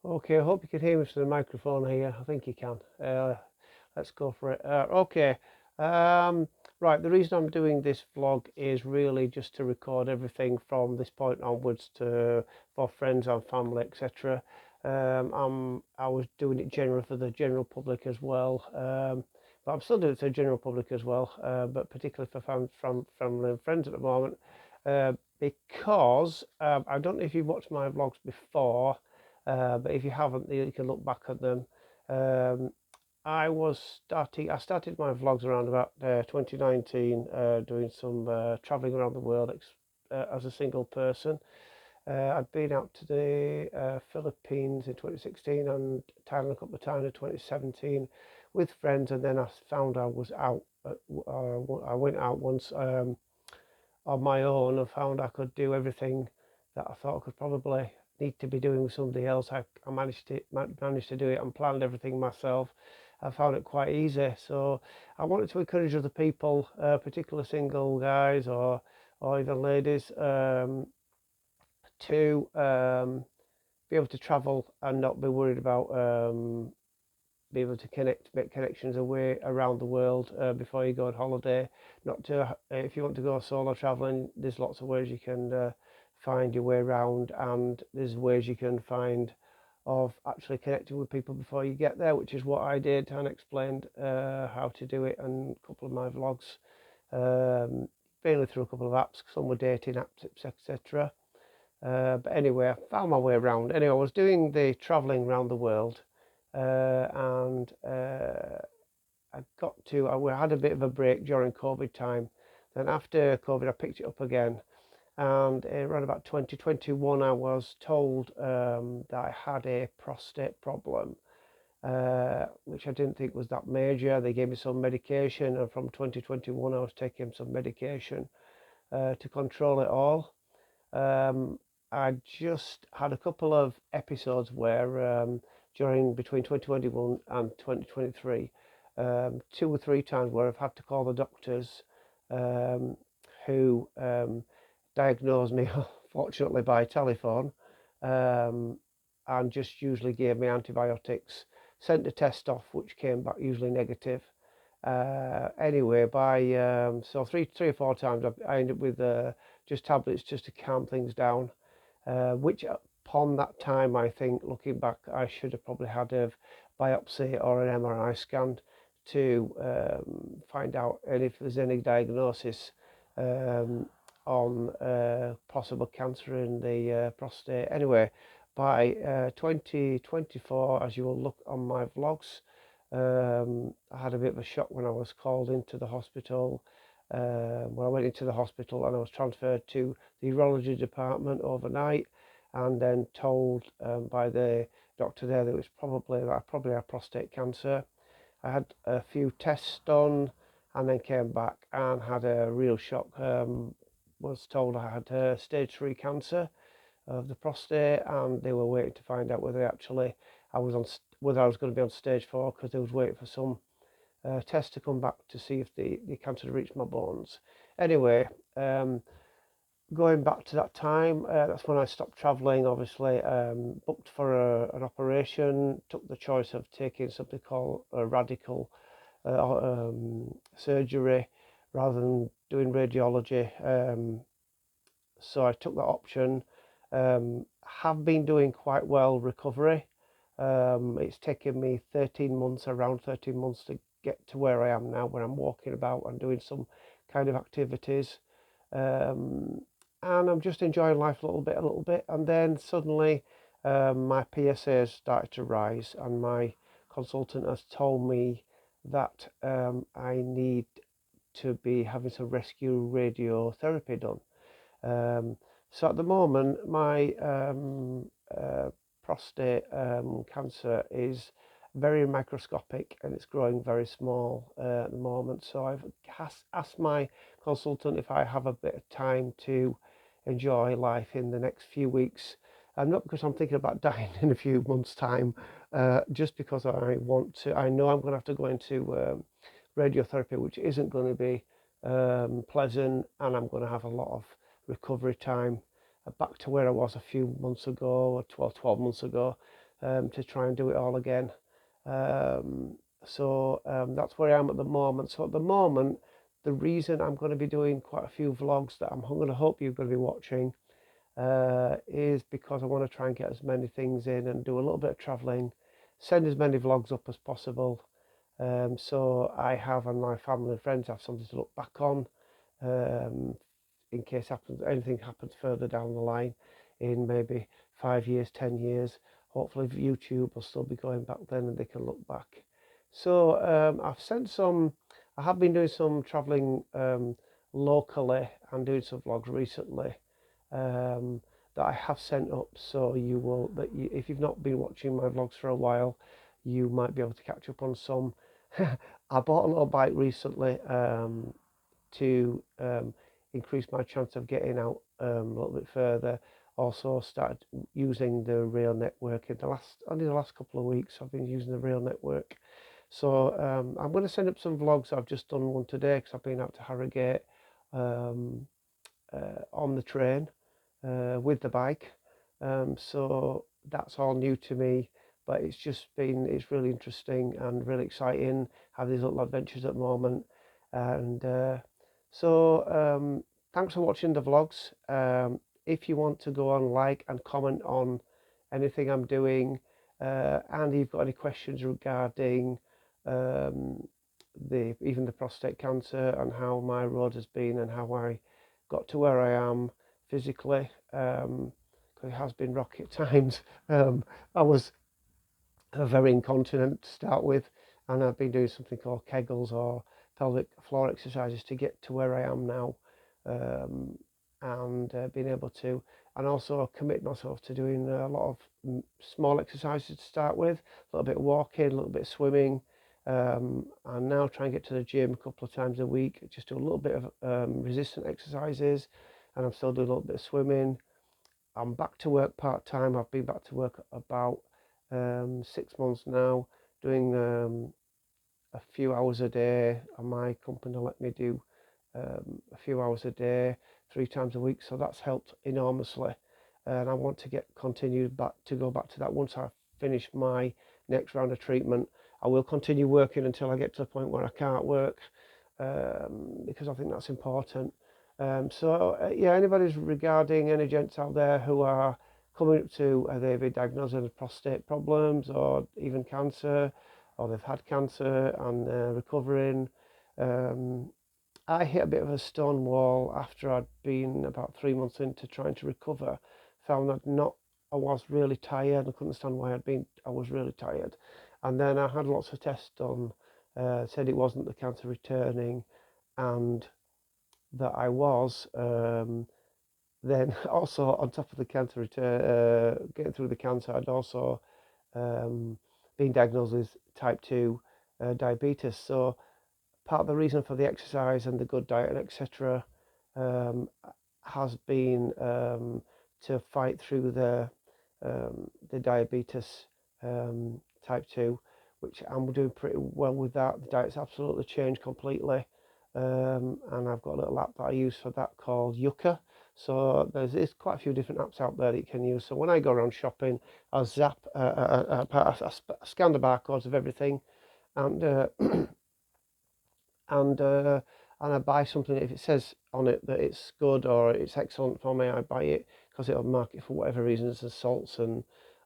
Okay, I hope you can hear me through the microphone here. I think you can. Let's go for it. Okay. Um, right, the reason I'm doing this vlog is really just to record everything from this point onwards for friends and family, etc. I was doing it generally for the general public as well, but I'm still doing it for the general public as well, but particularly for family and friends at the moment, because I don't know if you've watched my vlogs before. But if you haven't, you can look back at them. Um, I started my vlogs around about 2019, doing some traveling around the world as a single person. I'd been out to the Philippines in 2016 and Thailand a couple of times in 2017 with friends, and then I found I was out. I went out once on my own and found I could do everything that I thought I could probably need to be doing with somebody else. I managed to do it and planned everything myself. I found it quite easy. So I wanted to encourage other people, particularly single guys or even ladies, to be able to travel and not be worried about be able to make connections away around the world before you go on holiday. Not to If you want to go solo traveling, there's lots of ways you can find your way around, and there's ways you can find of actually connecting with people before you get there, which is what I did and explained how to do it in a couple of my vlogs, mainly through a couple of apps. Some were dating apps, etc. But anyway, I found my way around. Anyway, I was doing the traveling around the world, and I had a bit of a break during COVID time. Then after COVID, I picked it up again. And around about 2021, I was told that I had a prostate problem, which I didn't think was that major. They gave me some medication, and from 2021, I was taking some medication to control it all. I just had a couple of episodes where during between 2021 and 2023, 2 or 3 times where I've had to call the doctors, who diagnosed me fortunately by telephone, and just usually gave me antibiotics, sent the test off which came back usually negative. Anyway, so three or four times I ended up with just tablets just to calm things down, which upon that time, I think, looking back, I should have probably had a biopsy or an MRI scan to find out if there's any diagnosis on possible cancer in the prostate. Anyway, by 2024, as you will look on my vlogs, I had a bit of a shock when I was called into the hospital. When I went into the hospital and I was transferred to the urology department overnight, and then told by the doctor there that it was that I probably had prostate cancer. I had a few tests done and then came back and had a real shock. Was told I had stage 3 cancer of the prostate, and they were waiting to find out whether whether I was going to be on stage 4, because they was waiting for some test to come back to see if the cancer had reached my bones. Anyway, going back to that time, that's when I stopped travelling, obviously, booked for an operation, took the choice of taking something called a radical surgery rather than doing radiology. So I took that option. Have been doing quite well recovery. It's taken me around 13 months to get to where I am now, where I'm walking about and doing some kind of activities. And I'm just enjoying life a little bit. And then suddenly my PSA started to rise, and my consultant has told me that I need to be having some rescue radiotherapy done. So at the moment, my prostate cancer is very microscopic and it's growing very small at the moment. So I've asked my consultant if I have a bit of time to enjoy life in the next few weeks. And not because I'm thinking about dying in a few months' time, just because I want to. I know I'm going to have to go into radiotherapy, which isn't going to be pleasant, and I'm going to have a lot of recovery time back to where I was a few months ago, or 12 months ago. to try and do it all again. So that's where I am at the moment. So at the moment, the reason I'm going to be doing quite a few vlogs that I'm going to hope you're going to be watching is because I want to try and get as many things in and do a little bit of traveling, send as many vlogs up as possible. So I have, and my family and friends have something to look back on in case anything happens further down the line in maybe 5 years, 10 years. Hopefully YouTube will still be going back then and they can look back. So I have been doing some traveling locally and doing some vlogs recently that I have sent up, so if you've not been watching my vlogs for a while, you might be able to catch up on some. I bought a little bike recently to increase my chance of getting out a little bit further. Also started using the rail network in only the last couple of weeks. I've been using the rail network. So I'm going to send up some vlogs. I've just done one today because I've been out to Harrogate on the train with the bike. So that's all new to me, but it's really interesting and really exciting. Have these little adventures at the moment. And so thanks for watching the vlogs. If you want to go on, like and comment on anything I'm doing, and if you've got any questions regarding even the prostate cancer and how my road has been and how I got to where I am physically, because it has been rocky at times. I was very incontinent to start with, and I've been doing something called Kegels or pelvic floor exercises to get to where I am now, and being able to, and also commit myself to doing a lot of small exercises to start with, a little bit of walking, a little bit of swimming, and now try and get to the gym a couple of times a week, just do a little bit of resistant exercises, and I'm still doing a little bit of swimming. I'm back to work part-time. I've been back to work about 6 months now, doing a few hours a day, and my company let me do a few hours a day 3 times a week, so that's helped enormously, and I want to go back to that once I finish my next round of treatment. I will continue working until I get to the point where I can't work, because I think that's important. Yeah, anybody's regarding any gents out there who are coming up to they've been diagnosed with prostate problems or even cancer, or they've had cancer and they're recovering. I hit a bit of a stone wall after I'd been about 3 months into trying to recover. Found I was really tired. I couldn't understand why I was really tired. And then I had lots of tests done, said it wasn't the cancer returning, and that I was. Then also on top of the cancer getting through the cancer, I'd also been diagnosed with type 2 diabetes. So part of the reason for the exercise and the good diet and etc. Has been to fight through the diabetes type 2, which I'm doing pretty well with that. The diet's absolutely changed completely, and I've got a little app that I use for that called Yucca. So there's quite a few different apps out there that you can use. So when I go around shopping, I zap, I scan the barcodes of everything, and and I buy something. If it says on it that it's good or it's excellent for me, I buy it because it'll mark it for whatever reasons, the salts and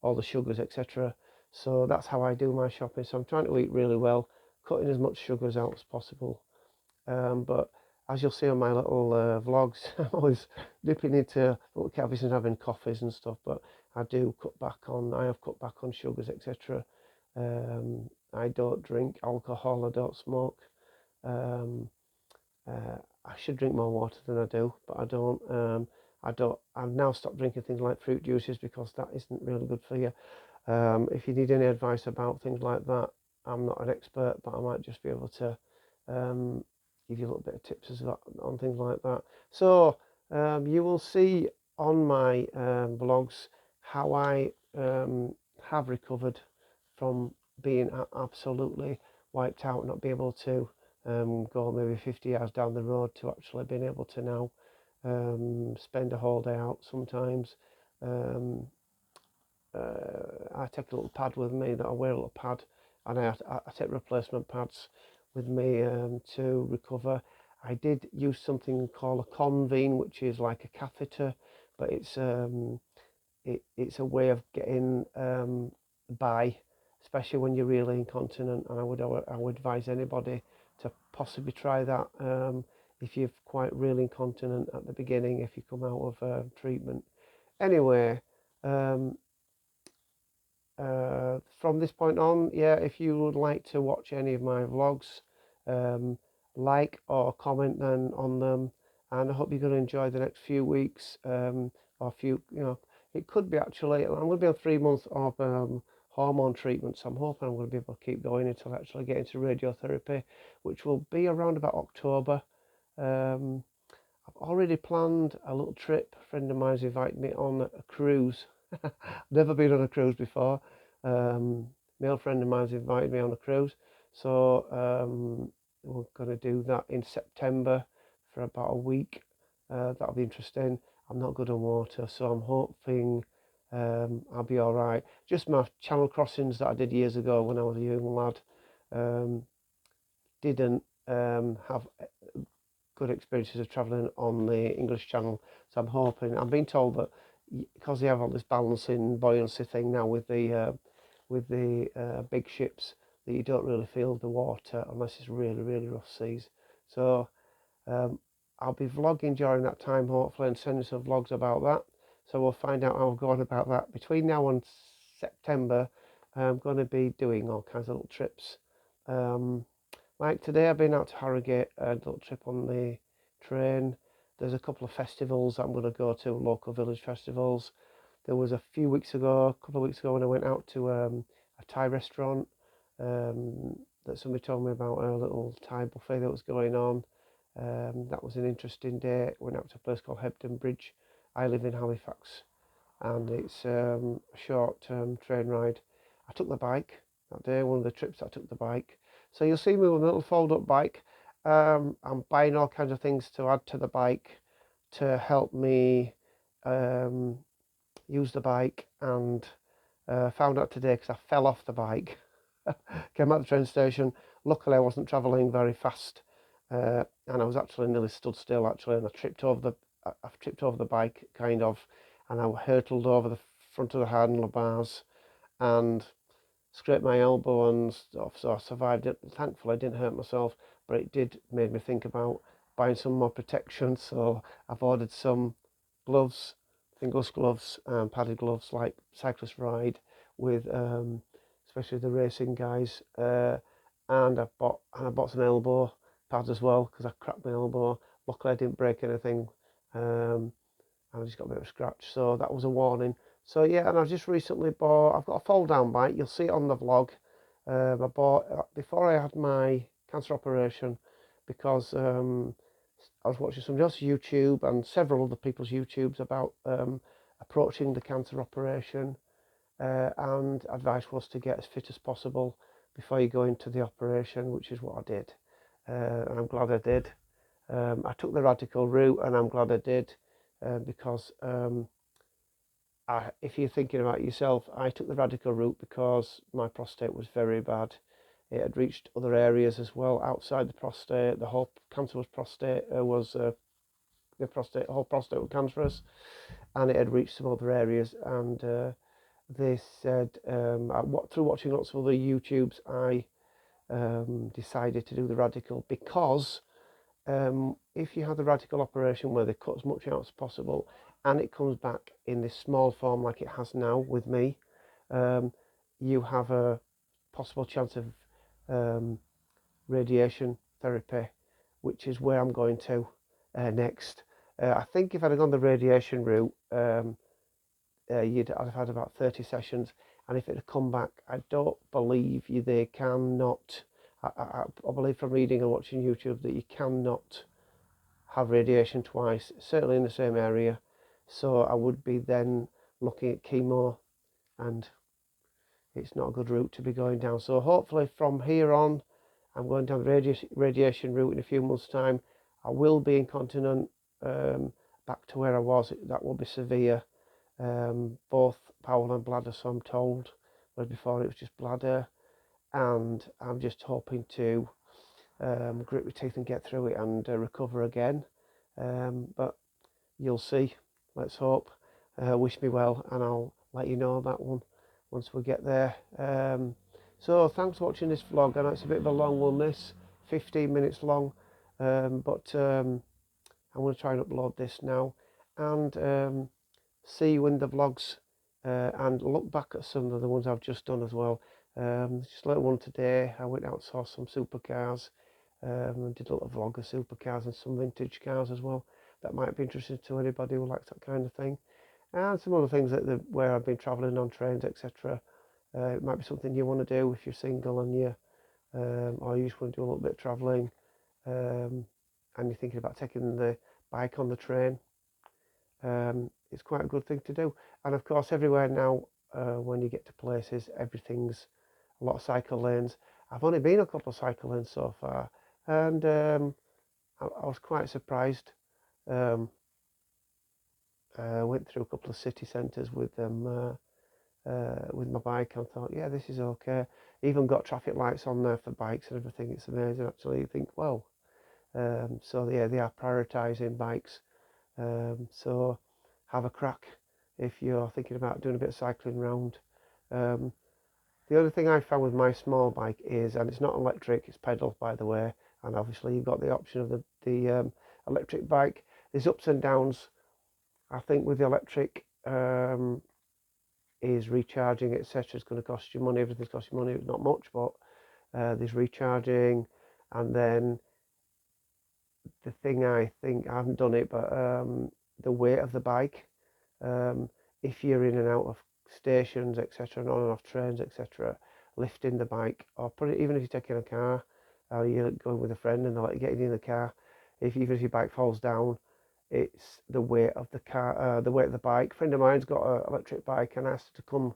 all the sugars, etc. So that's how I do my shopping. So I'm trying to eat really well, cutting as much sugars out as possible. But as you'll see on my little vlogs, I'm always dipping into little cafes and having coffees and stuff. But I have cut back on sugars, etc. I don't drink alcohol. I don't smoke. I should drink more water than I do, but I don't. I've now stopped drinking things like fruit juices because that isn't really good for you. If you need any advice about things like that, I'm not an expert, but I might just be able to give you a little bit of tips on things like that. So you will see on my vlogs how I have recovered from being absolutely wiped out, not be able to go maybe 50 yards down the road, to actually being able to now spend a whole day out sometimes. I take a little pad with me, that I wear a little pad, and I take replacement pads with me to recover. I did use something called a convene, which is like a catheter, but it's a way of getting by, especially when you're really incontinent. And I would advise anybody to possibly try that if you're quite really incontinent at the beginning, if you come out of treatment. Anyway, from this point on, yeah, if you would like to watch any of my vlogs, like or comment then on them, and I hope you're going to enjoy the next few weeks, or few, it could be actually, I'm going to be on 3 months of hormone treatment, so I'm hoping I'm going to be able to keep going until I actually get into radiotherapy, which will be around about October. I've already planned a little trip. A friend of mine's invited me on a cruise. Never been on a cruise before. Male friend of mine's invited me on a cruise, so we're going to do that in September for about a week. That'll be interesting. I'm not good on water, so I'm hoping I'll be all right. Just my channel crossings that I did years ago when I was a young lad didn't have good experiences of travelling on the English Channel, so I'm hoping, I'm being told that because they have all this balancing buoyancy thing now with the big ships, that you don't really feel the water unless it's really, really rough seas. So I'll be vlogging during that time, hopefully, and sending some vlogs about that. So we'll find out how I'm going about that. Between now and September, I'm going to be doing all kinds of little trips. Like today, I've been out to Harrogate, a little trip on the train. There's a couple of festivals I'm going to go to, local village festivals. There was a couple of weeks ago, when I went out to a Thai restaurant that somebody told me about, a little Thai buffet that was going on. That was an interesting day. Went out to a place called Hebden Bridge. I live in Halifax, and it's a short train ride. I took the bike that day, one of the trips I took the bike. So you'll see me with a little fold-up bike. I'm buying all kinds of things to add to the bike to help me use the bike, and found out today because I fell off the bike. Came out the train station. Luckily I wasn't travelling very fast, and I was actually nearly stood still actually, and I tripped over the bike kind of, and I hurtled over the front of the handlebars and scraped my elbow and stuff, so I survived it. Thankfully I didn't hurt myself, but it did made me think about buying some more protection. So I've ordered some gloves, fingerless gloves, padded gloves like cyclists ride with, especially the racing guys, and I bought some elbow pads as well because I cracked my elbow. Luckily I didn't break anything, I just got a bit of a scratch, so that was a warning. So yeah, and I've just recently bought, I've got a fold down bike, you'll see it on the vlog. I bought before I had my cancer operation, because I was watching somebody else's YouTube and several other people's YouTubes about approaching the cancer operation, and advice was to get as fit as possible before you go into the operation, which is what I did, and I'm glad I did. I took the radical route, and I'm glad I did, because if you're thinking about yourself, I took the radical route because my prostate was very bad. It had reached other areas as well outside the prostate. The whole cancer was prostate, whole prostate was cancerous, and it had reached some other areas. And they said, through watching lots of other YouTubes, I decided to do the radical because if you have the radical operation where they cut as much out as possible, and it comes back in this small form like it has now with me, you have a possible chance of radiation therapy, which is where I'm going to next. I think if I'd have gone the radiation route, I'd have had about 30 sessions, and if it had come back, I don't believe they cannot. I believe from reading and watching YouTube that you cannot have radiation twice, certainly in the same area. So I would be then looking at chemo, and it's not a good route to be going down. So hopefully from here on, I'm going down the radiation route. In a few months' time, I will be incontinent, back to where I was. That will be severe, both bowel and bladder, so I'm told. whereas before it was just bladder. And I'm just hoping to grit my teeth and get through it and recover again. But you'll see. Let's hope. Wish me well, and I'll let you know that one once we get there. So thanks for watching this vlog. I know it's a bit of a long one, this 15 minutes long, but I'm going to try and upload this now, and see you in the vlogs, and look back at some of the ones I've just done as well. Just a little one today. I went out and saw some supercars, and did a little vlog of supercars and some vintage cars as well. That might be interesting to anybody who likes that kind of thing. And some other things where I've been travelling on trains, etc. It might be something you want to do if you're single and or you just want to do a little bit of travelling, and you're thinking about taking the bike on the train. It's quite a good thing to do. And of course, everywhere now, when you get to places, everything's a lot of cycle lanes. I've only been a couple of cycle lanes so far, and I was quite surprised. Went through a couple of city centres with them, with my bike, and thought, yeah, this is okay. Even got traffic lights on there for bikes and everything. It's amazing, actually. You think, wow. So yeah, they are prioritising bikes. So have a crack if you're thinking about doing a bit of cycling round. The other thing I found with my small bike is, and it's not electric, it's pedal, by the way, and obviously you've got the option of the electric bike. There's ups and downs. I think with the electric, is recharging, etc. is going to cost you money. Everything's cost you money, not much, but there's recharging. And then the thing, I think, I haven't done it, but the weight of the bike, if you're in and out of stations, etc., and on and off trains, etc., lifting the bike, or even if you're taking a car, or you're going with a friend and they're like getting in the car, even if your bike falls down, it's the weight of the car, the weight of the bike. A friend of mine's got an electric bike, and asked her to come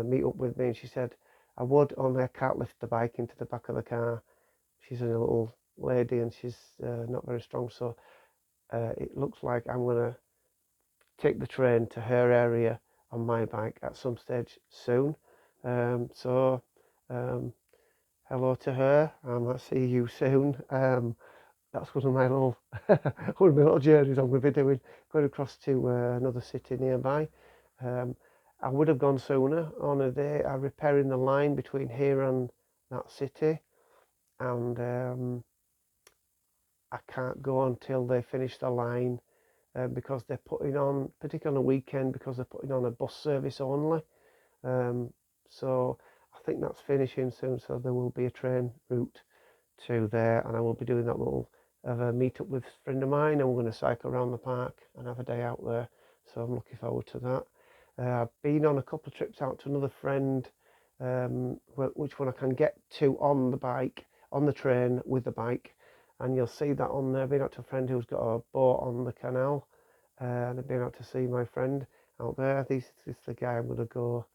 meet up with me, and she said, I would, only I can't lift the bike into the back of the car. She's a little lady and she's not very strong, so it looks like I'm going to take the train to her area on my bike at some stage soon. So hello to her, and I'll see you soon. That's one of my little one of my little journeys I'm going to be doing, going across to another city nearby. I would have gone sooner on a day. I'm repairing the line between here and that city, and I can't go until they finish the line, because they're putting on, particularly on a weekend, because they're putting on a bus service only. So I think that's finishing soon, so there will be a train route to there, and I will be doing that little of a meet up with a friend of mine, and we're going to cycle around the park and have a day out there, so I'm looking forward to that. I've been on a couple of trips out to another friend, which one I can get to on the bike, on the train with the bike, and you'll see that on there. I've been out to a friend who's got a boat on the canal, and I've been out to see my friend out there. This is the guy I'm going to go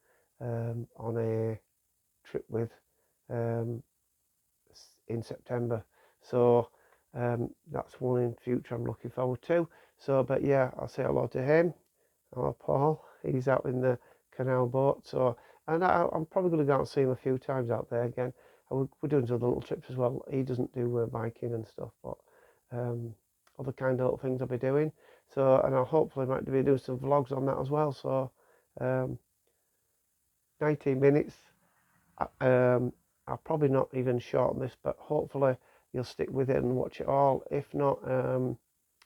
on a trip with in September, so that's one in future I'm looking forward to. So, but yeah, I'll say hello to him. Hello, Paul. He's out in the canal boat, so, and I'm probably going to go out and see him a few times out there again. We're doing some little trips as well. He doesn't do biking and stuff, but other kind of little things I'll be doing. So, and I'll hopefully might be doing some vlogs on that as well. So 19 minutes. I'll probably not even shorten this, but hopefully you'll stick with it and watch it all. If not, I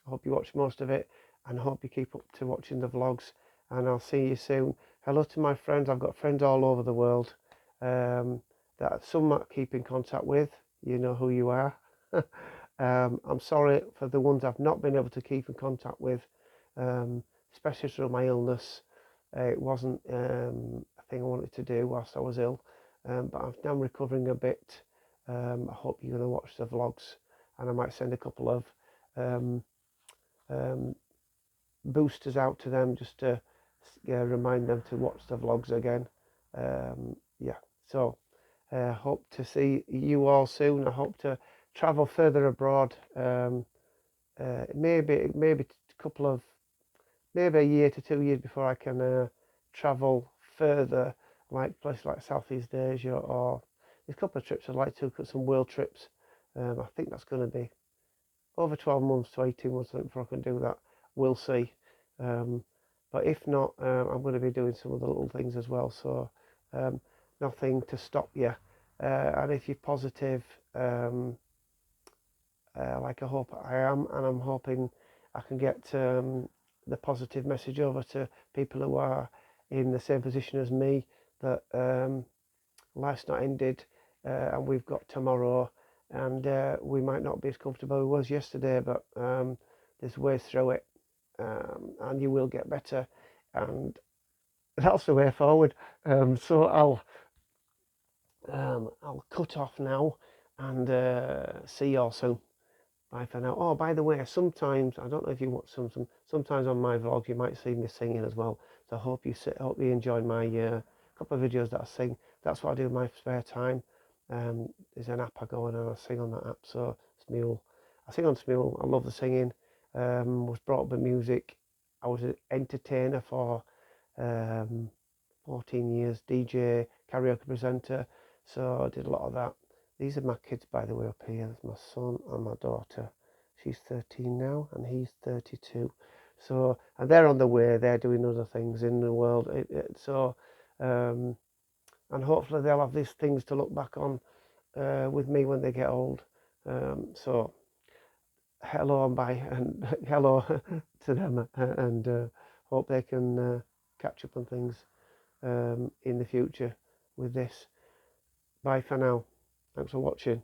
hope you watch most of it, and I hope you keep up to watching the vlogs, and I'll see you soon. Hello to my friends. I've got friends all over the world, that some I keep in contact with. You know who you are. I'm sorry for the ones I've not been able to keep in contact with, especially through my illness. It wasn't a thing I wanted to do whilst I was ill, but I'm now recovering a bit. I hope you're going to watch the vlogs, and I might send a couple of boosters out to them just to remind them to watch the vlogs again. Yeah, so hope to see you all soon. I hope to travel further abroad. Maybe a couple of, maybe a year to 2 years before I can travel further like places like Southeast Asia, or there's a couple of trips I'd like to look at, some world trips. I think that's going to be over 12 months to 18 months before I can do that. We'll see. But if not, I'm going to be doing some of the little things as well. So nothing to stop you. And if you're positive, like I hope I am, and I'm hoping I can get the positive message over to people who are in the same position as me, that life's not ended, and we've got tomorrow, and we might not be as comfortable as we was yesterday, but there's ways through it, and you will get better, and that's the way forward. So I'll cut off now, and see you all soon. Bye for now. Oh, by the way, sometimes I don't know if you watch sometimes on my vlogs you might see me singing as well. So I hope you enjoyed my couple of videos that I sing. That's what I do in my spare time. There's an app I go on and I sing on that app. So Smule, I sing on Smule. I love the singing. Was brought up with music. I was an entertainer for 14 years, DJ, karaoke presenter. So I did a lot of that. These are my kids, by the way, up here. There's my son and my daughter. She's 13 now, and he's 32. So, and they're on the way. They're doing other things in the world. And hopefully they'll have these things to look back on with me when they get old. So, hello and bye, and hello to them, and hope they can catch up on things in the future with this. Bye for now. Thanks for watching.